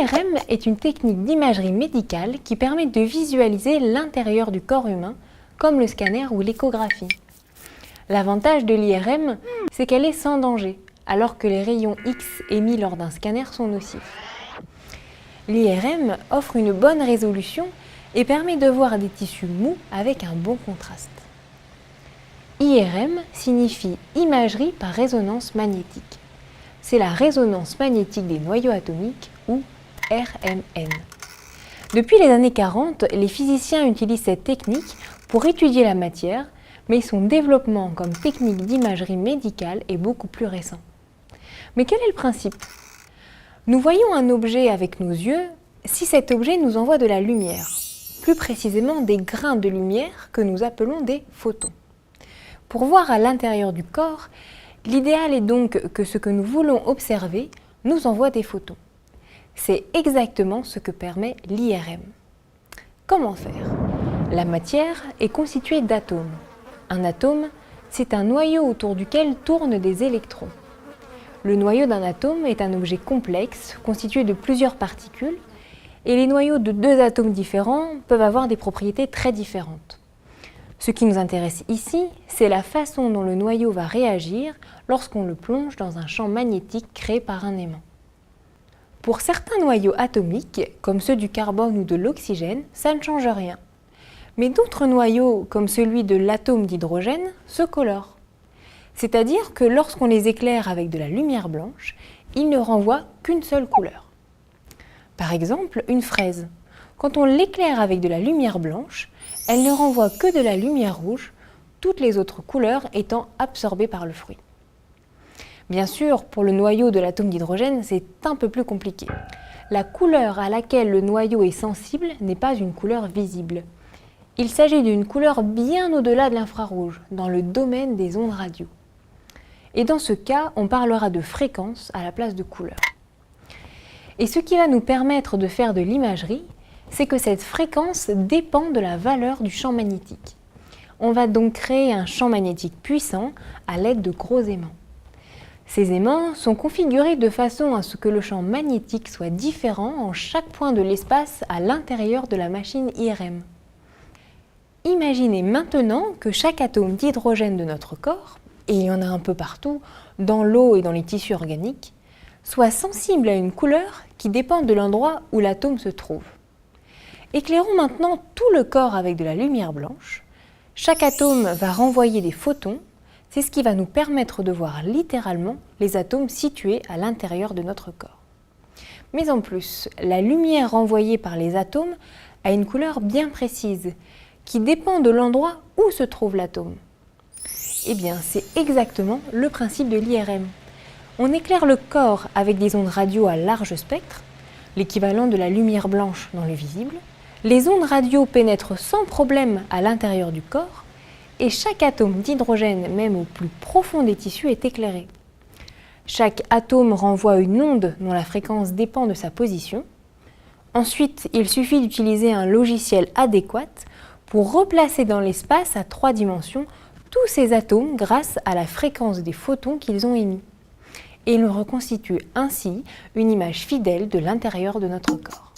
L'IRM est une technique d'imagerie médicale qui permet de visualiser l'intérieur du corps humain, comme le scanner ou l'échographie. L'avantage de l'IRM, c'est qu'elle est sans danger, alors que les rayons X émis lors d'un scanner sont nocifs. L'IRM offre une bonne résolution et permet de voir des tissus mous avec un bon contraste. IRM signifie imagerie par résonance magnétique. C'est la résonance magnétique des noyaux atomiques ou RMN. Depuis les années 40, les physiciens utilisent cette technique pour étudier la matière, mais son développement comme technique d'imagerie médicale est beaucoup plus récent. Mais quel est le principe? Nous voyons un objet avec nos yeux si cet objet nous envoie de la lumière, plus précisément des grains de lumière que nous appelons des photons. Pour voir à l'intérieur du corps, l'idéal est donc que ce que nous voulons observer nous envoie des photons. C'est exactement ce que permet l'IRM. Comment faire? La matière est constituée d'atomes. Un atome, c'est un noyau autour duquel tournent des électrons. Le noyau d'un atome est un objet complexe constitué de plusieurs particules et les noyaux de deux atomes différents peuvent avoir des propriétés très différentes. Ce qui nous intéresse ici, c'est la façon dont le noyau va réagir lorsqu'on le plonge dans un champ magnétique créé par un aimant. Pour certains noyaux atomiques, comme ceux du carbone ou de l'oxygène, ça ne change rien. Mais d'autres noyaux, comme celui de l'atome d'hydrogène, se colorent. C'est-à-dire que lorsqu'on les éclaire avec de la lumière blanche, ils ne renvoient qu'une seule couleur. Par exemple, une fraise. Quand on l'éclaire avec de la lumière blanche, elle ne renvoie que de la lumière rouge, toutes les autres couleurs étant absorbées par le fruit. Bien sûr, pour le noyau de l'atome d'hydrogène, c'est un peu plus compliqué. La couleur à laquelle le noyau est sensible n'est pas une couleur visible. Il s'agit d'une couleur bien au-delà de l'infrarouge, dans le domaine des ondes radio. Et dans ce cas, on parlera de fréquence à la place de couleur. Et ce qui va nous permettre de faire de l'imagerie, c'est que cette fréquence dépend de la valeur du champ magnétique. On va donc créer un champ magnétique puissant à l'aide de gros aimants. Ces aimants sont configurés de façon à ce que le champ magnétique soit différent en chaque point de l'espace à l'intérieur de la machine IRM. Imaginez maintenant que chaque atome d'hydrogène de notre corps, et il y en a un peu partout, dans l'eau et dans les tissus organiques, soit sensible à une couleur qui dépend de l'endroit où l'atome se trouve. Éclairons maintenant tout le corps avec de la lumière blanche. Chaque atome va renvoyer des photons. C'est ce qui va nous permettre de voir littéralement les atomes situés à l'intérieur de notre corps. Mais en plus, la lumière renvoyée par les atomes a une couleur bien précise, qui dépend de l'endroit où se trouve l'atome. Eh bien, c'est exactement le principe de l'IRM. On éclaire le corps avec des ondes radio à large spectre, l'équivalent de la lumière blanche dans le visible. Les ondes radio pénètrent sans problème à l'intérieur du corps et chaque atome d'hydrogène, même au plus profond des tissus, est éclairé. Chaque atome renvoie une onde dont la fréquence dépend de sa position. Ensuite, il suffit d'utiliser un logiciel adéquat pour replacer dans l'espace à 3 dimensions tous ces atomes grâce à la fréquence des photons qu'ils ont émis. Et ils reconstituent ainsi une image fidèle de l'intérieur de notre corps.